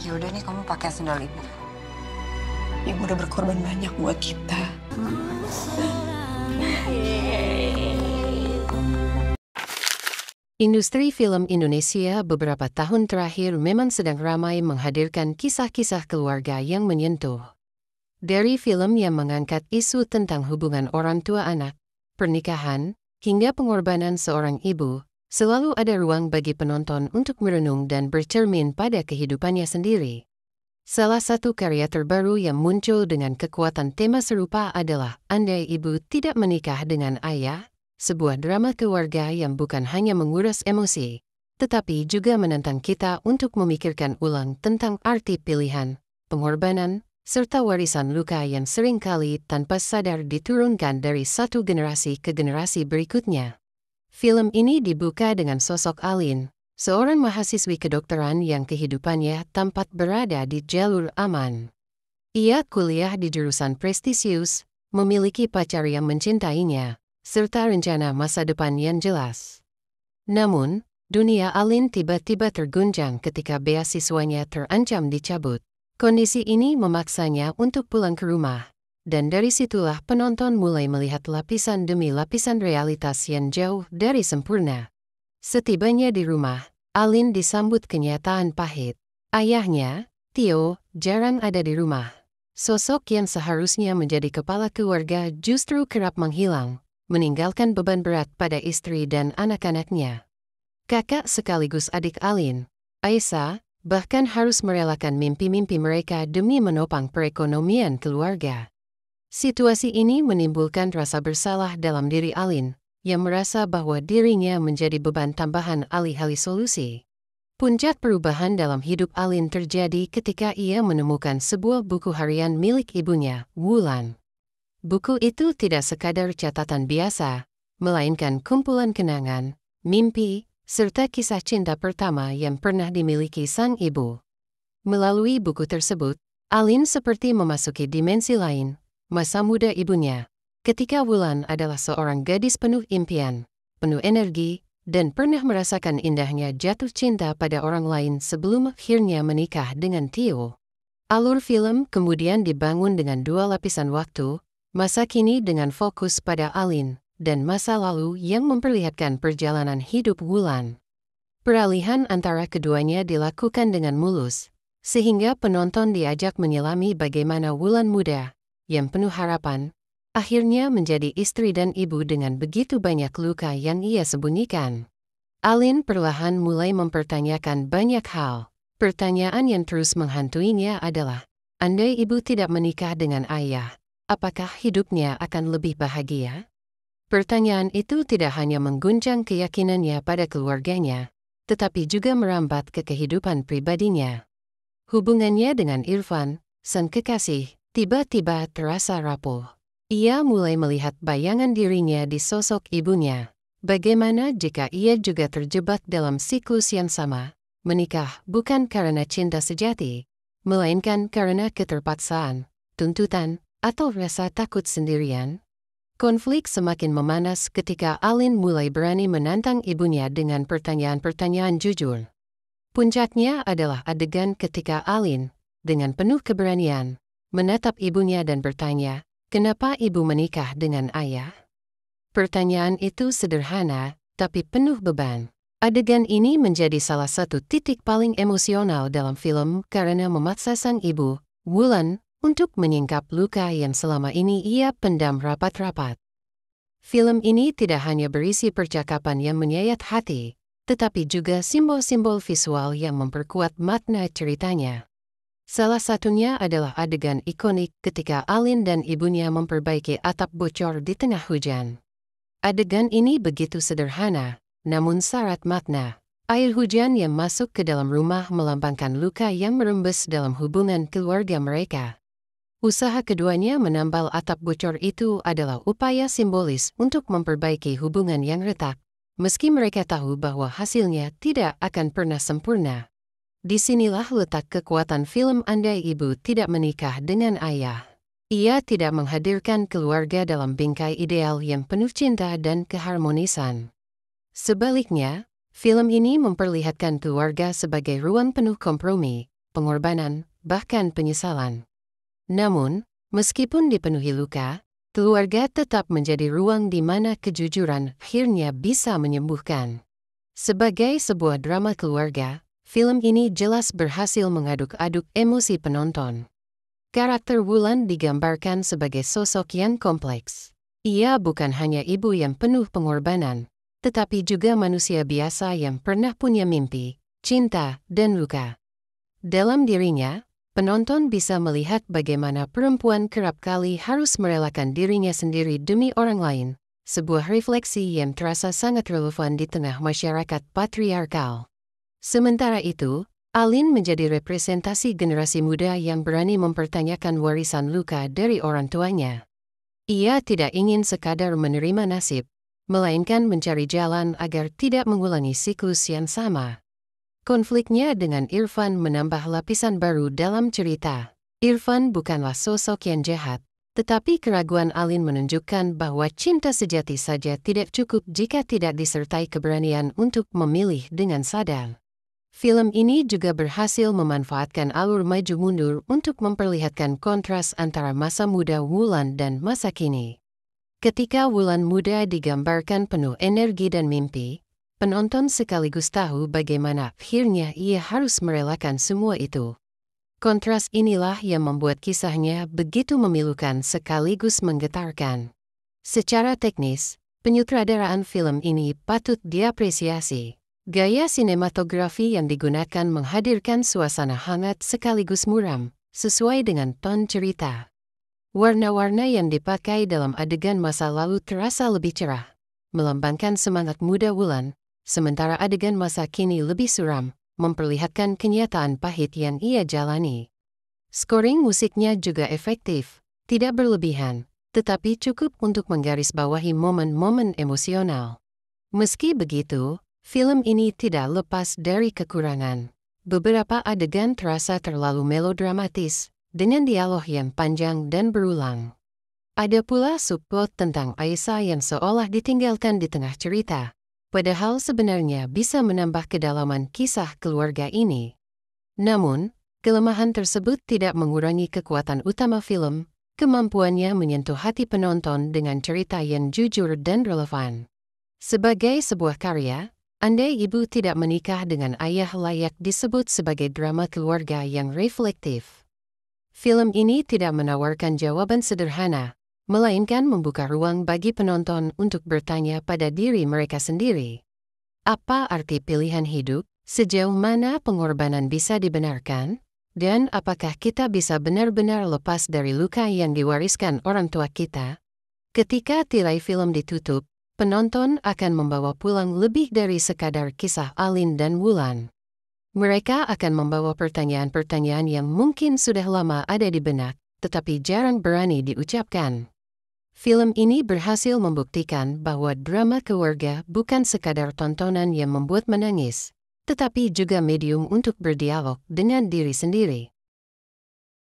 Ya udah nih kamu pakai sendal ibu. Ibu udah berkorban banyak buat kita. Industri film Indonesia beberapa tahun terakhir memang sedang ramai menghadirkan kisah-kisah keluarga yang menyentuh. Dari film yang mengangkat isu tentang hubungan orang tua anak, pernikahan, hingga pengorbanan seorang ibu, selalu ada ruang bagi penonton untuk merenung dan bercermin pada kehidupannya sendiri. Salah satu karya terbaru yang muncul dengan kekuatan tema serupa adalah Andai Ibu Tidak Menikah Dengan Ayah, sebuah drama keluarga yang bukan hanya menguras emosi, tetapi juga menantang kita untuk memikirkan ulang tentang arti pilihan, pengorbanan, serta warisan luka yang seringkali tanpa sadar diturunkan dari satu generasi ke generasi berikutnya. Film ini dibuka dengan sosok Alin, seorang mahasiswi kedokteran yang kehidupannya tampak berada di jalur aman. Ia kuliah di jurusan prestisius, memiliki pacar yang mencintainya, serta rencana masa depan yang jelas. Namun, dunia Alin tiba-tiba terguncang ketika beasiswanya terancam dicabut. Kondisi ini memaksanya untuk pulang ke rumah, dan dari situlah penonton mulai melihat lapisan demi lapisan realitas yang jauh dari sempurna. Setibanya di rumah, Alin disambut kenyataan pahit. Ayahnya, Tio, jarang ada di rumah. Sosok yang seharusnya menjadi kepala keluarga justru kerap menghilang, meninggalkan beban berat pada istri dan anak-anaknya. Kakak sekaligus adik Alin, Aisyah, bahkan harus merelakan mimpi-mimpi mereka demi menopang perekonomian keluarga. Situasi ini menimbulkan rasa bersalah dalam diri Alin, yang merasa bahwa dirinya menjadi beban tambahan alih-alih solusi. Puncak perubahan dalam hidup Alin terjadi ketika ia menemukan sebuah buku harian milik ibunya, Wulan. Buku itu tidak sekadar catatan biasa, melainkan kumpulan kenangan, mimpi, serta kisah cinta pertama yang pernah dimiliki sang ibu. Melalui buku tersebut, Alin seperti memasuki dimensi lain, masa muda ibunya, ketika Wulan adalah seorang gadis penuh impian, penuh energi, dan pernah merasakan indahnya jatuh cinta pada orang lain sebelum akhirnya menikah dengan Tio. Alur film kemudian dibangun dengan dua lapisan waktu, masa kini dengan fokus pada Alin, dan masa lalu yang memperlihatkan perjalanan hidup Wulan. Peralihan antara keduanya dilakukan dengan mulus, sehingga penonton diajak menyelami bagaimana Wulan muda, yang penuh harapan, akhirnya menjadi istri dan ibu dengan begitu banyak luka yang ia sembunyikan. Alin perlahan mulai mempertanyakan banyak hal. Pertanyaan yang terus menghantuinya adalah, andai ibu tidak menikah dengan ayah, apakah hidupnya akan lebih bahagia? Pertanyaan itu tidak hanya mengguncang keyakinannya pada keluarganya, tetapi juga merambat ke kehidupan pribadinya. Hubungannya dengan Irfan, sang kekasih, tiba-tiba terasa rapuh. Ia mulai melihat bayangan dirinya di sosok ibunya. Bagaimana jika ia juga terjebak dalam siklus yang sama, menikah bukan karena cinta sejati, melainkan karena keterpaksaan, tuntutan, atau rasa takut sendirian? Konflik semakin memanas ketika Alin mulai berani menantang ibunya dengan pertanyaan-pertanyaan jujur. Puncaknya adalah adegan ketika Alin, dengan penuh keberanian, menatap ibunya dan bertanya, "Kenapa ibu menikah dengan ayah?" Pertanyaan itu sederhana, tapi penuh beban. Adegan ini menjadi salah satu titik paling emosional dalam film karena memaksa sang ibu, Wulan, untuk menyingkap luka yang selama ini ia pendam rapat-rapat. Film ini tidak hanya berisi percakapan yang menyayat hati, tetapi juga simbol-simbol visual yang memperkuat makna ceritanya. Salah satunya adalah adegan ikonik ketika Alin dan ibunya memperbaiki atap bocor di tengah hujan. Adegan ini begitu sederhana, namun syarat makna. Air hujan yang masuk ke dalam rumah melambangkan luka yang merembes dalam hubungan keluarga mereka. Usaha keduanya menambal atap bocor itu adalah upaya simbolis untuk memperbaiki hubungan yang retak, meski mereka tahu bahwa hasilnya tidak akan pernah sempurna. Disinilah letak kekuatan film Andai Ibu Tidak Menikah Dengan Ayah. Ia tidak menghadirkan keluarga dalam bingkai ideal yang penuh cinta dan keharmonisan. Sebaliknya, film ini memperlihatkan keluarga sebagai ruang penuh kompromi, pengorbanan, bahkan penyesalan. Namun, meskipun dipenuhi luka, keluarga tetap menjadi ruang di mana kejujuran akhirnya bisa menyembuhkan. Sebagai sebuah drama keluarga, film ini jelas berhasil mengaduk-aduk emosi penonton. Karakter Wulan digambarkan sebagai sosok yang kompleks. Ia bukan hanya ibu yang penuh pengorbanan, tetapi juga manusia biasa yang pernah punya mimpi, cinta, dan luka. Dalam dirinya, penonton bisa melihat bagaimana perempuan kerap kali harus merelakan dirinya sendiri demi orang lain, sebuah refleksi yang terasa sangat relevan di tengah masyarakat patriarkal. Sementara itu, Alin menjadi representasi generasi muda yang berani mempertanyakan warisan luka dari orang tuanya. Ia tidak ingin sekadar menerima nasib, melainkan mencari jalan agar tidak mengulangi siklus yang sama. Konfliknya dengan Irfan menambah lapisan baru dalam cerita. Irfan bukanlah sosok yang jahat, tetapi keraguan Alin menunjukkan bahwa cinta sejati saja tidak cukup jika tidak disertai keberanian untuk memilih dengan sadar. Film ini juga berhasil memanfaatkan alur maju mundur untuk memperlihatkan kontras antara masa muda Wulan dan masa kini. Ketika Wulan muda digambarkan penuh energi dan mimpi, penonton sekaligus tahu bagaimana akhirnya ia harus merelakan semua itu. Kontras inilah yang membuat kisahnya begitu memilukan sekaligus menggetarkan. Secara teknis, penyutradaraan film ini patut diapresiasi. Gaya sinematografi yang digunakan menghadirkan suasana hangat sekaligus muram, sesuai dengan ton cerita. Warna-warna yang dipakai dalam adegan masa lalu terasa lebih cerah, melambangkan semangat muda Wulan, sementara adegan masa kini lebih suram, memperlihatkan kenyataan pahit yang ia jalani. Scoring musiknya juga efektif, tidak berlebihan, tetapi cukup untuk menggarisbawahi momen-momen emosional. Meski begitu, film ini tidak lepas dari kekurangan. Beberapa adegan terasa terlalu melodramatis, dengan dialog yang panjang dan berulang. Ada pula subplot tentang Aisyah yang seolah ditinggalkan di tengah cerita, padahal sebenarnya bisa menambah kedalaman kisah keluarga ini. Namun, kelemahan tersebut tidak mengurangi kekuatan utama film, kemampuannya menyentuh hati penonton dengan cerita yang jujur dan relevan. Sebagai sebuah karya, andai ibu tidak menikah dengan ayah layak disebut sebagai drama keluarga yang reflektif. Film ini tidak menawarkan jawaban sederhana, melainkan membuka ruang bagi penonton untuk bertanya pada diri mereka sendiri. Apa arti pilihan hidup? Sejauh mana pengorbanan bisa dibenarkan? Dan apakah kita bisa benar-benar lepas dari luka yang diwariskan orang tua kita? Ketika tirai film ditutup, penonton akan membawa pulang lebih dari sekadar kisah Alin dan Wulan. Mereka akan membawa pertanyaan-pertanyaan yang mungkin sudah lama ada di benak, tetapi jarang berani diucapkan. Film ini berhasil membuktikan bahwa drama keluarga bukan sekadar tontonan yang membuat menangis, tetapi juga medium untuk berdialog dengan diri sendiri.